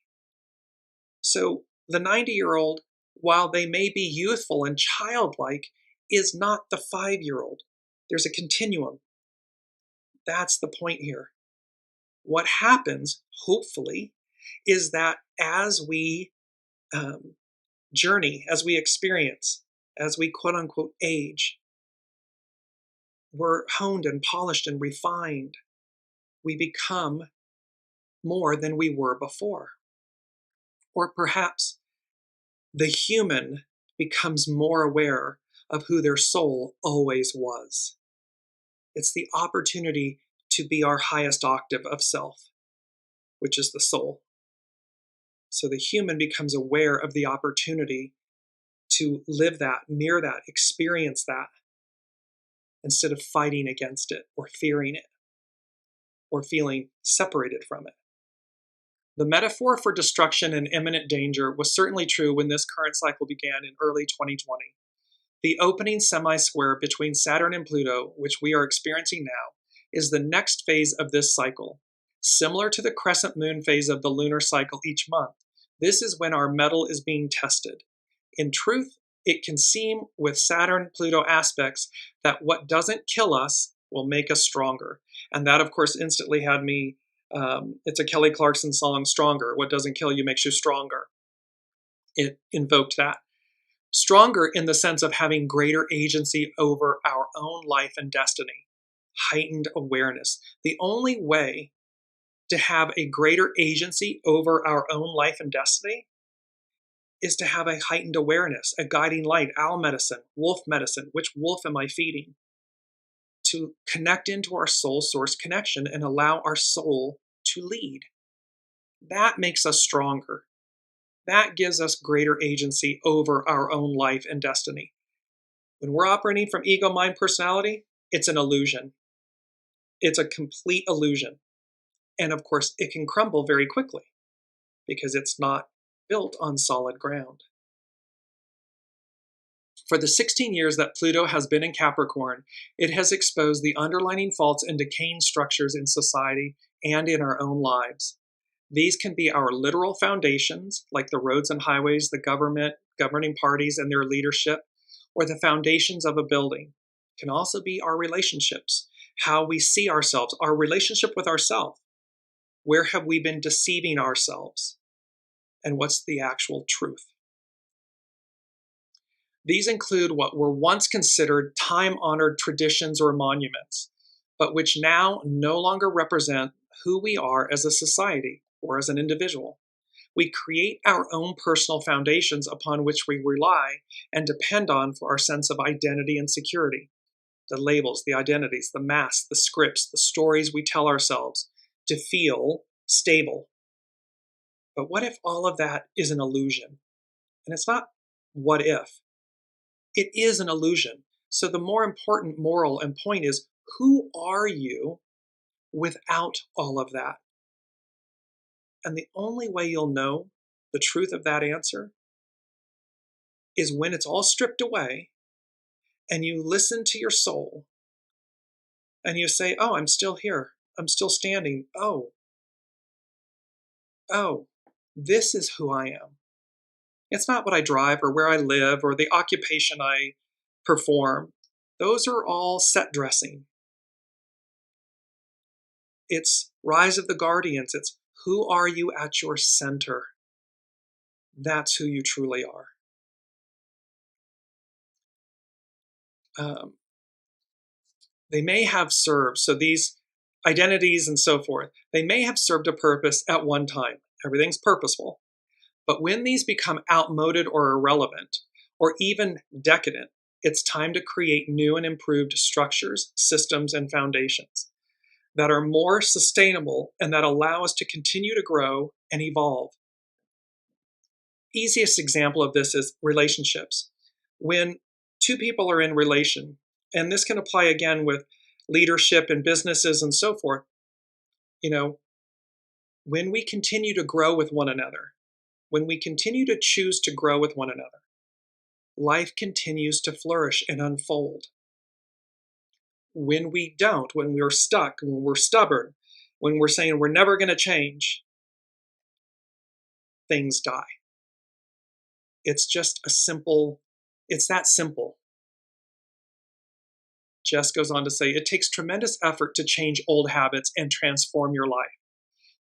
So the 90-year-old, while they may be youthful and childlike, is not the 5-year-old. There's a continuum. That's the point here. What happens, hopefully, is that as we journey, as we experience, as we quote-unquote age, we're honed and polished and refined. We become more than we were before. Or perhaps the human becomes more aware of who their soul always was. It's the opportunity to be our highest octave of self, which is the soul. So the human becomes aware of the opportunity to live that, mirror that, experience that, instead of fighting against it or fearing it or feeling separated from it. The metaphor for destruction and imminent danger was certainly true when this current cycle began in early 2020. The opening semi-square between Saturn and Pluto, which we are experiencing now, is the next phase of this cycle. Similar to the crescent moon phase of the lunar cycle each month, this is when our mettle is being tested. In truth, it can seem with Saturn-Pluto aspects that what doesn't kill us will make us stronger. And that, of course, instantly had me, it's a Kelly Clarkson song, Stronger. What doesn't kill you makes you stronger. It invoked that. Stronger in the sense of having greater agency over our own life and destiny. Heightened awareness. The only way to have a greater agency over our own life and destiny is to have a heightened awareness, a guiding light, owl medicine, wolf medicine. Which wolf am I feeding? To connect into our soul source connection and allow our soul to lead. That makes us stronger. That gives us greater agency over our own life and destiny. When we're operating from ego, mind, personality, it's an illusion. It's a complete illusion. And of course, it can crumble very quickly because it's not built on solid ground. For the 16 years that Pluto has been in Capricorn, it has exposed the underlying faults and decaying structures in society and in our own lives. These can be our literal foundations, like the roads and highways, the government, governing parties and their leadership, or the foundations of a building. It can also be our relationships, how we see ourselves, our relationship with ourselves. Where have we been deceiving ourselves? And what's the actual truth? These include what were once considered time-honored traditions or monuments, but which now no longer represent who we are as a society or as an individual. We create our own personal foundations upon which we rely and depend on for our sense of identity and security. The labels, the identities, the masks, the scripts, the stories we tell ourselves to feel stable. But what if all of that is an illusion? And it's not what if. It is an illusion. So the more important moral and point is, who are you without all of that? And the only way you'll know the truth of that answer is when it's all stripped away and you listen to your soul and you say, oh, I'm still here. I'm still standing. Oh, this is who I am. It's not what I drive or where I live or the occupation I perform. Those are all set dressing. It's Rise of the Guardians. It's who are you at your center? That's who you truly are. They may have served, so these identities and so forth, they may have served a purpose at one time. Everything's purposeful. But when these become outmoded or irrelevant, or even decadent, it's time to create new and improved structures, systems, and foundations that are more sustainable and that allow us to continue to grow and evolve. Easiest example of this is relationships. When two people are in relation, and this can apply again with leadership and businesses and so forth, when we continue to grow with one another, when we continue to choose to grow with one another, life continues to flourish and unfold. When we don't, when we're stuck, when we're stubborn, when we're saying we're never going to change, things die. It's just it's that simple. Jess goes on to say, it takes tremendous effort to change old habits and transform your life.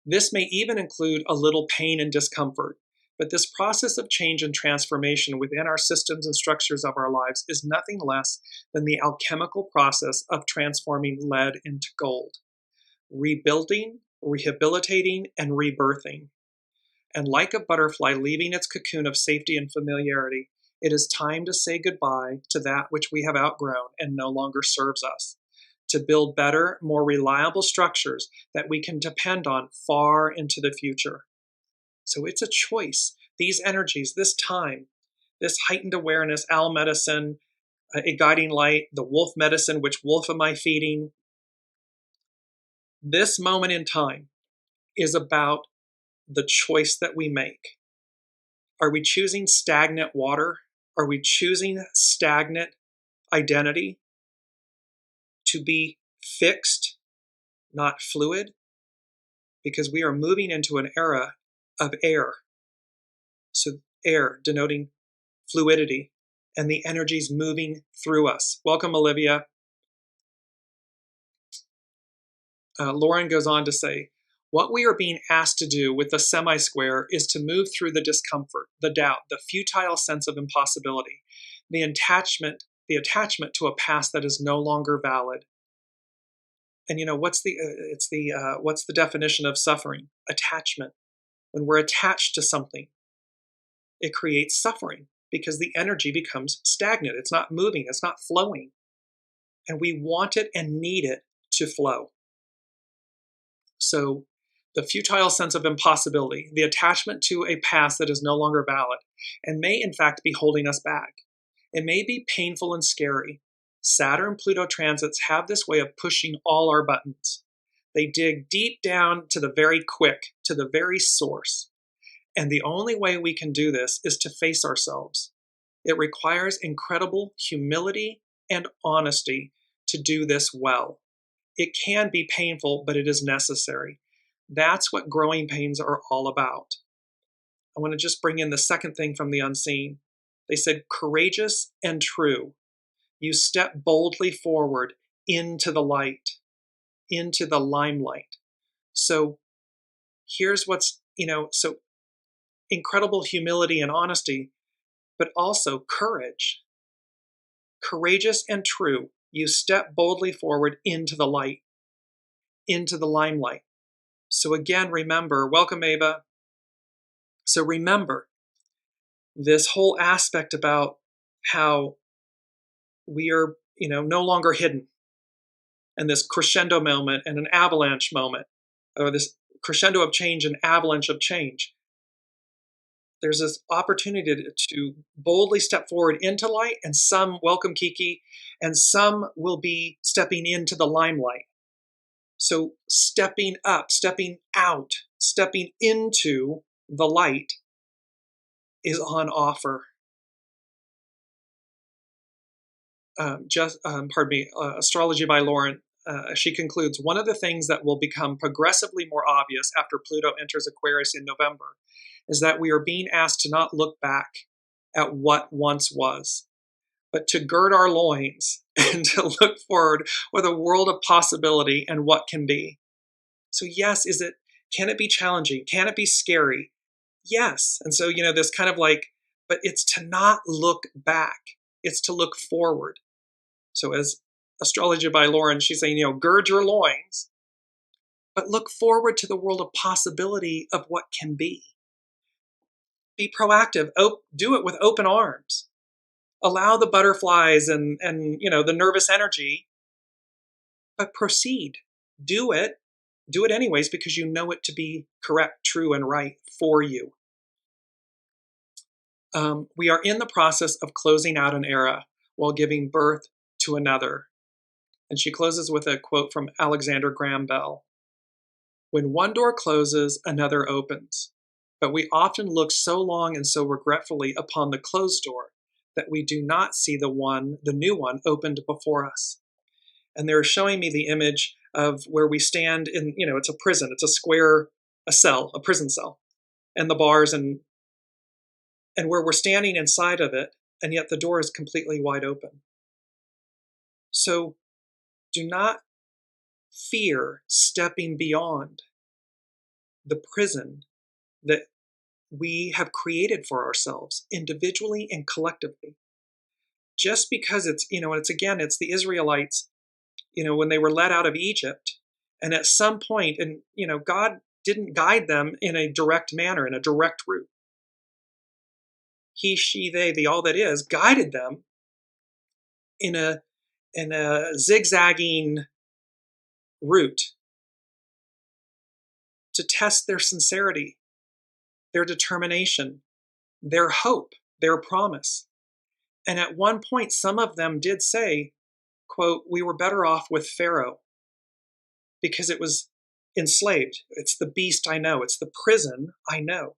This may even include a little pain and discomfort, but this process of change and transformation within our systems and structures of our lives is nothing less than the alchemical process of transforming lead into gold, rebuilding, rehabilitating, and rebirthing. And like a butterfly leaving its cocoon of safety and familiarity, it is time to say goodbye to that which we have outgrown and no longer serves us, to build better, more reliable structures that we can depend on far into the future. So it's a choice. These energies, this time, this heightened awareness, owl medicine, a guiding light, the wolf medicine, which wolf am I feeding? This moment in time is about the choice that we make. Are we choosing stagnant water? Are we choosing stagnant identity to be fixed, not fluid? Because we are moving into an era of air. So air denoting fluidity and the energies moving through us. Welcome, Olivia. Lauren goes on to say, what we are being asked to do with the semi-square is to move through the discomfort, the doubt, the futile sense of impossibility, the attachment to a past that is no longer valid. And what's the definition of suffering? Attachment. When we're attached to something, it creates suffering because the energy becomes stagnant. It's not moving. It's not flowing. And we want it and need it to flow. So the futile sense of impossibility, the attachment to a past that is no longer valid and may in fact be holding us back. It may be painful and scary. Saturn-Pluto transits have this way of pushing all our buttons. They dig deep down to the very quick, to the very source. And the only way we can do this is to face ourselves. It requires incredible humility and honesty to do this well. It can be painful, but it is necessary. That's what growing pains are all about. I want to just bring in the second thing from the unseen. They said, courageous and true. You step boldly forward into the light, into the limelight. So here's what's, so incredible humility and honesty, but also courage. Courageous and true. You step boldly forward into the light, into the limelight. So again, remember, welcome Ava. So remember this whole aspect about how we are, no longer hidden. And this crescendo moment and an avalanche moment, or this crescendo of change and avalanche of change. There's this opportunity to boldly step forward into light, and some, welcome Kiki, and some will be stepping into the limelight. So stepping up, stepping out, stepping into the light is on offer. Astrology by Lauren, she concludes, one of the things that will become progressively more obvious after Pluto enters Aquarius in November is that we are being asked to not look back at what once was, but to gird our loins and to look forward with a world of possibility and what can be. So yes, can it be challenging? Can it be scary? Yes. And so, this kind of but it's to not look back. It's to look forward. So as Astrology by Lauren, she's saying, gird your loins, but look forward to the world of possibility of what can be. Be proactive. Do it with open arms. Allow the butterflies and the nervous energy, but proceed. Do it. Do it anyways because you know it to be correct, true, and right for you. We are in the process of closing out an era while giving birth to another. And she closes with a quote from Alexander Graham Bell. When one door closes, another opens. But we often look so long and so regretfully upon the closed door that we do not see the new one opened before us. And they're showing me the image of where we stand in, it's a prison, it's a prison cell, and the bars and where we're standing inside of it, and yet the door is completely wide open. So do not fear stepping beyond the prison that we have created for ourselves individually and collectively. Just because it's the Israelites, when they were led out of Egypt, and at some point, and God didn't guide them in a direct manner, in a direct route. He, she, they, the all that is, guided them in a zigzagging route to test their sincerity, their determination, their hope, their promise. And at one point, some of them did say, quote, we were better off with Pharaoh because it was enslaved. It's the beast I know. It's the prison I know.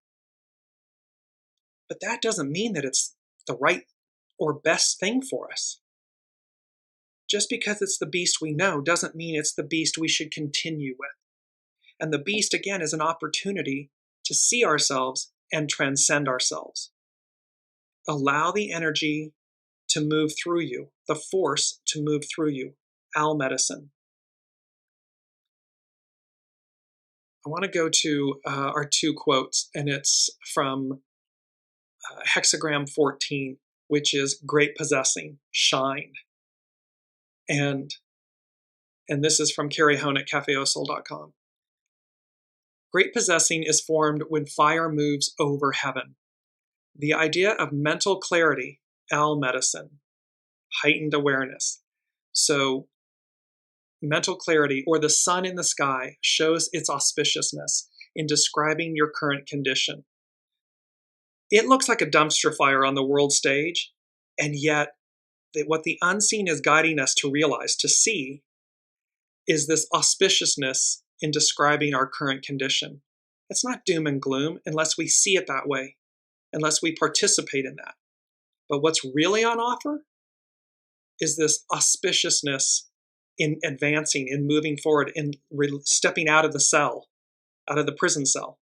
But that doesn't mean that it's the right or best thing for us. Just because it's the beast we know doesn't mean it's the beast we should continue with. And the beast, again, is an opportunity to see ourselves and transcend ourselves. Allow the energy to move through you, the force to move through you. Owl medicine. I want to go to our two quotes, and it's from hexagram 14, which is great possessing, shine. And this is from Carrie Hone at cafeosoul.com. Great possessing is formed when fire moves over heaven. The idea of mental clarity, owl medicine, heightened awareness. So mental clarity, or the sun in the sky, shows its auspiciousness in describing your current condition. It looks like a dumpster fire on the world stage, And yet, what the unseen is guiding us to realize, to see, is this auspiciousness in describing our current condition. It's not doom and gloom unless we see it that way, unless we participate in that. But what's really on offer is this auspiciousness in advancing, in moving forward, in stepping out of the cell, out of the prison cell,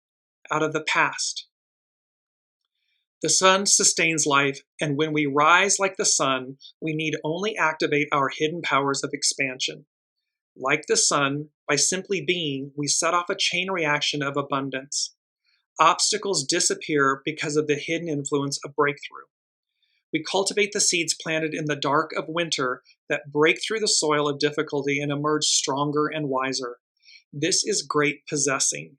out of the past. The sun sustains life, and when we rise like the sun, we need only activate our hidden powers of expansion. Like the sun, by simply being, we set off a chain reaction of abundance. Obstacles disappear because of the hidden influence of breakthrough. We cultivate the seeds planted in the dark of winter that break through the soil of difficulty and emerge stronger and wiser. This is great possessing.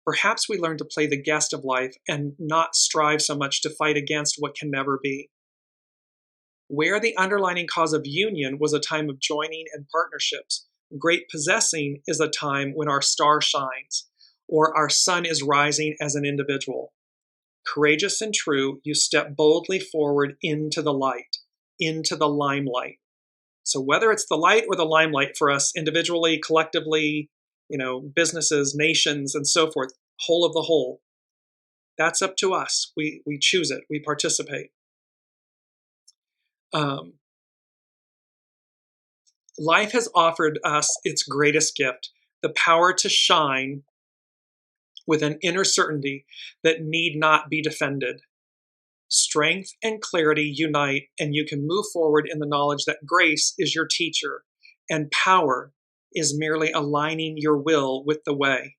Perhaps we learn to play the guest of life and not strive so much to fight against what can never be. Where the underlying cause of union was a time of joining and partnerships, great possessing is a time when our star shines, or our sun is rising as an individual. Courageous and true, you step boldly forward into the light, into the limelight. So whether it's the light or the limelight for us individually, collectively, businesses, nations, and so forth, whole of the whole, that's up to us. We choose it. We participate. Life has offered us its greatest gift, the power to shine with an inner certainty that need not be defended. Strength and clarity unite, and you can move forward in the knowledge that grace is your teacher, and power is merely aligning your will with the way.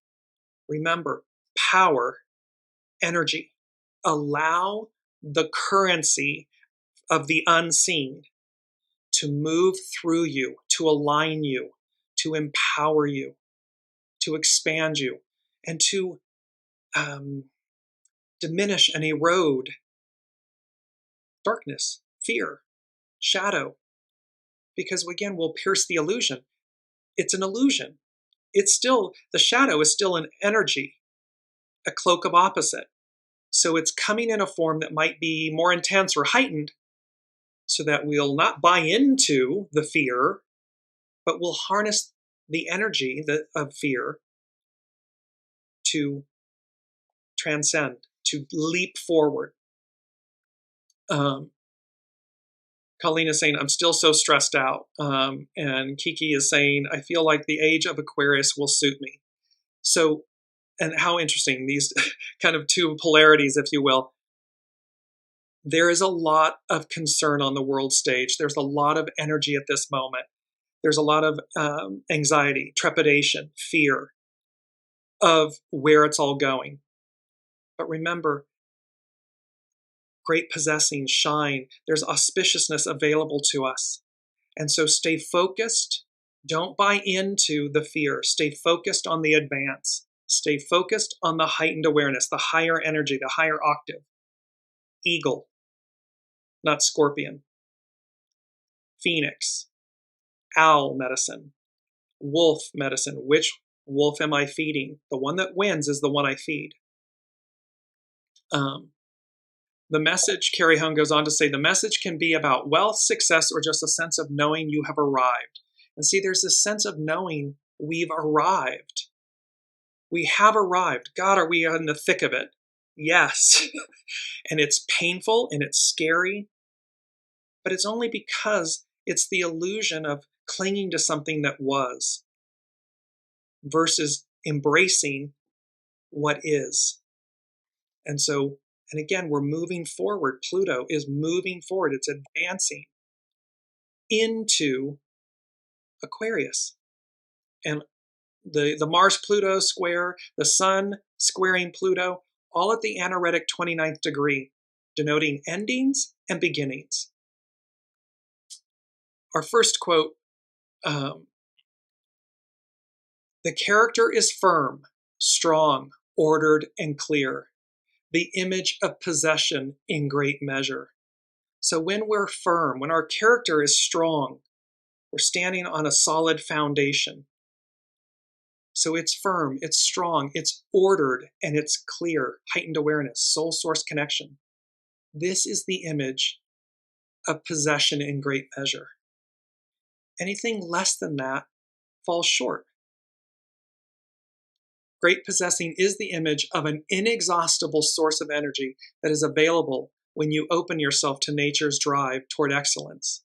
Remember, power, energy. Allow the currency of the unseen to move through you, to align you, to empower you, to expand you, and to diminish and erode darkness, fear, shadow. Because again, we'll pierce the illusion. It's an illusion. It's still, the shadow is still an energy, a cloak of opposite. So it's coming in a form that might be more intense or heightened, so that we'll not buy into the fear, but we'll harness the energy of fear to transcend, to leap forward. Colleen is saying, I'm still so stressed out. And Kiki is saying, I feel like the age of Aquarius will suit me. So, and how interesting, these kind of two polarities, if you will. There is a lot of concern on the world stage. There's a lot of energy at this moment. There's a lot of anxiety, trepidation, fear of where it's all going. But remember, great possessing, shine, there's auspiciousness available to us. And so stay focused. Don't buy into the fear. Stay focused on the advance. Stay focused on the heightened awareness, the higher energy, the higher octave. Eagle, not scorpion. Phoenix, owl medicine, wolf medicine. Which wolf am I feeding? The one that wins is the one I feed. The message, Carrie Hung goes on to say, the message can be about wealth, success, or just a sense of knowing you have arrived. And see, there's this sense of knowing we've arrived. We have arrived. God, are we in the thick of it? Yes. And it's painful and it's scary, but it's only because it's the illusion of clinging to something that was versus embracing what is. And so, and again, we're moving forward. Pluto is moving forward. It's advancing into Aquarius. And the Mars-Pluto square, the Sun squaring Pluto, all at the anaretic 29th degree, denoting endings and beginnings. Our first quote, the character is firm, strong, ordered, and clear. The image of possession in great measure. So when we're firm, when our character is strong, we're standing on a solid foundation. So it's firm, it's strong, it's ordered, and it's clear. Heightened awareness, soul source connection. This is the image of possession in great measure. Anything less than that falls short. Great possessing is the image of an inexhaustible source of energy that is available when you open yourself to nature's drive toward excellence.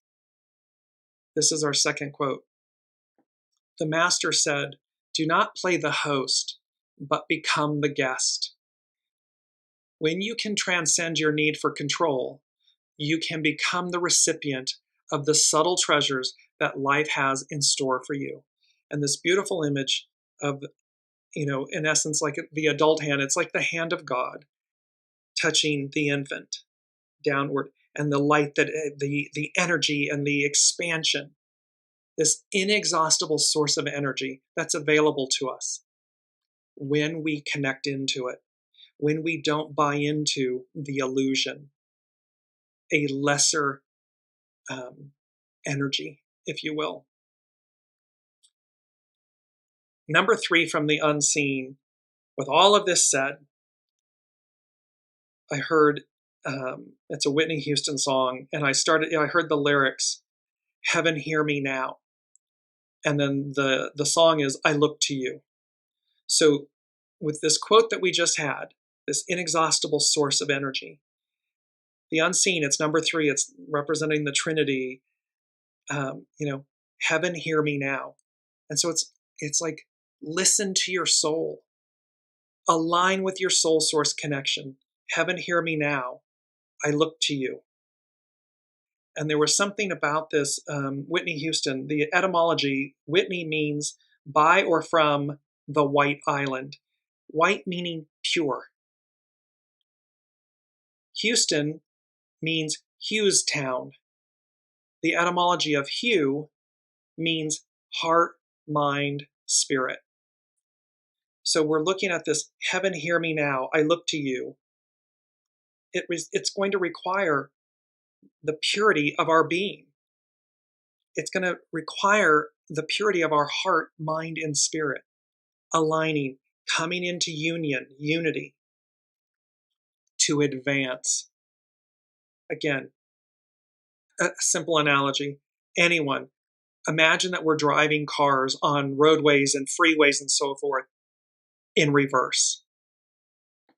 This is our second quote. The master said, "Do not play the host, but become the guest." When you can transcend your need for control, you can become the recipient of the subtle treasures that life has in store for you. And this beautiful image of, in essence, like the adult hand, it's like the hand of God touching the infant downward, and the light, that the energy and the expansion, this inexhaustible source of energy that's available to us when we connect into it, when we don't buy into the illusion, a lesser energy, if you will. Number 3 from the unseen. With all of this said, I heard, it's a Whitney Houston song, and I heard the lyrics, "Heaven, hear me now." And then the song is, "I look to you." So with this quote that we just had, this inexhaustible source of energy, the unseen, it's number 3, it's representing the Trinity, heaven, hear me now. And so it's like, listen to your soul, align with your soul source connection. Heaven, hear me now. I look to you. And there was something about this, Whitney Houston, the etymology, Whitney means by or from the White Island. White meaning pure. Houston means Hugh's town. The etymology of Hugh means heart, mind, spirit. So we're looking at this, heaven, hear me now, I look to you. It's going to require the purity of our being. It's going to require the purity of our heart, mind, and spirit, aligning, coming into unity, to advance. Again, a simple analogy. Anyone, imagine that we're driving cars on roadways and freeways and so forth in reverse.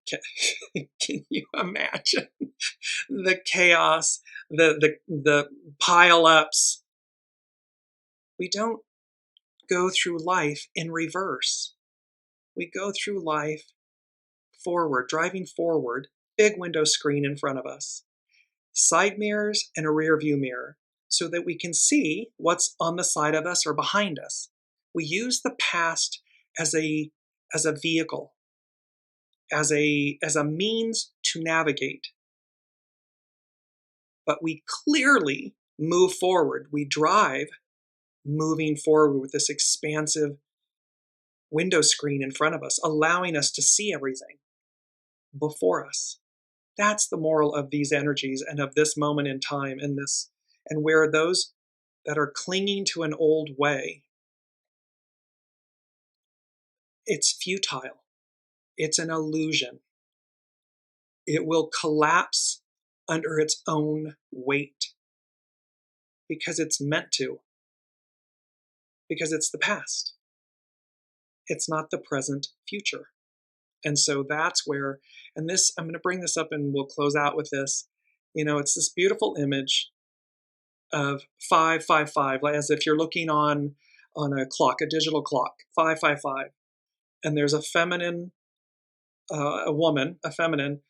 Can you imagine the chaos, the pile-ups? We don't go through life in reverse. We go through life forward, driving forward, big window screen in front of us, side mirrors and a rear view mirror, so that we can see what's on the side of us or behind us. We use the past as a vehicle, as a means to navigate. But we clearly move forward. We drive moving forward with this expansive window screen in front of us, allowing us to see everything before us. That's the moral of these energies and of this moment in time, and where those that are clinging to an old way, it's futile. It's an illusion. It will collapse under its own weight because it's meant to, because it's the past. It's not the present future. And so that's where, and this, I'm going to bring this up and we'll close out with this. It's this beautiful image of 555, as if you're looking on a clock, a digital clock, 555. And there's a feminine, a feminine,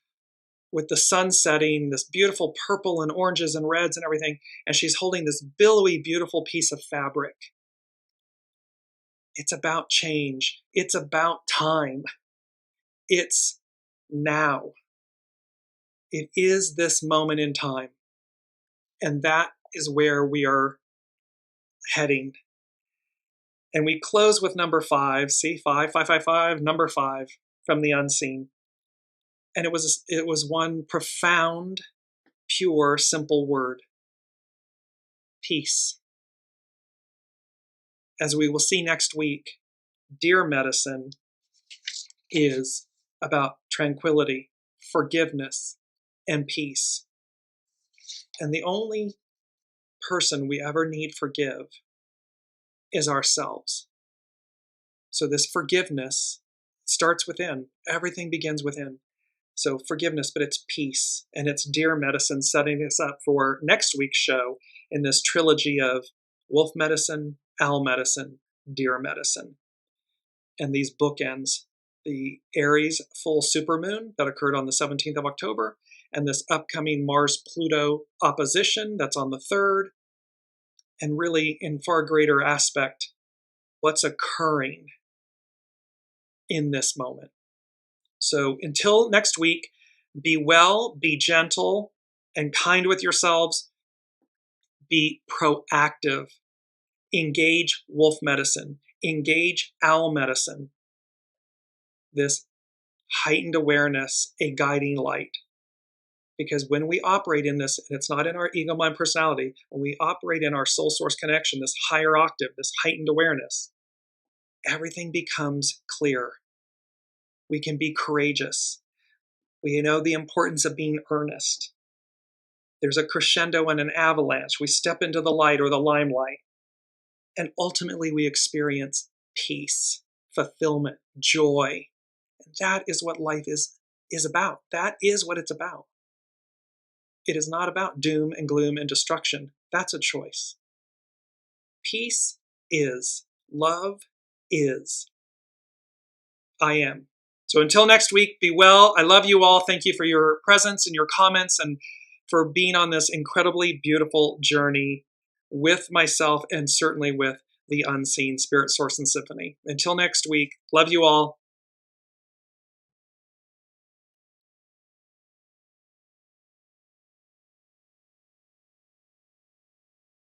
with the sun setting, this beautiful purple and oranges and reds and everything, and she's holding this billowy, beautiful piece of fabric. It's about change. It's about time. It's now. It is this moment in time. And that is where we are heading. And we close with number 5. See, 5, number 5 from the unseen. And it was one profound, pure, simple word. Peace. As we will see next week, Dear Medicine is about tranquility, forgiveness, and peace. And the only person we ever need forgive is ourselves. So this forgiveness starts within. Everything begins within. So forgiveness, but it's peace. And it's Dear Medicine setting us up for next week's show in this trilogy of Wolf Medicine, Owl Medicine, Dear Medicine. And these bookends, the Aries full supermoon that occurred on the 17th of October, and this upcoming Mars-Pluto opposition that's on the 3rd, and really in far greater aspect, what's occurring in this moment. So until next week, be well, be gentle, and kind with yourselves. Be proactive. Engage wolf medicine. Engage owl medicine. This heightened awareness, a guiding light. Because when we operate in this, and it's not in our ego, mind, personality, when we operate in our soul source connection, this higher octave, this heightened awareness, everything becomes clear. We can be courageous. We know the importance of being earnest. There's a crescendo and an avalanche. We step into the light or the limelight. And ultimately we experience peace, fulfillment, joy. And that is what life is about. That is what it's about. It is not about doom and gloom and destruction. That's a choice. Peace is. Love is. I am. So until next week, be well. I love you all. Thank you for your presence and your comments and for being on this incredibly beautiful journey with myself and certainly with the unseen Spirit Source and Symphony. Until next week, love you all.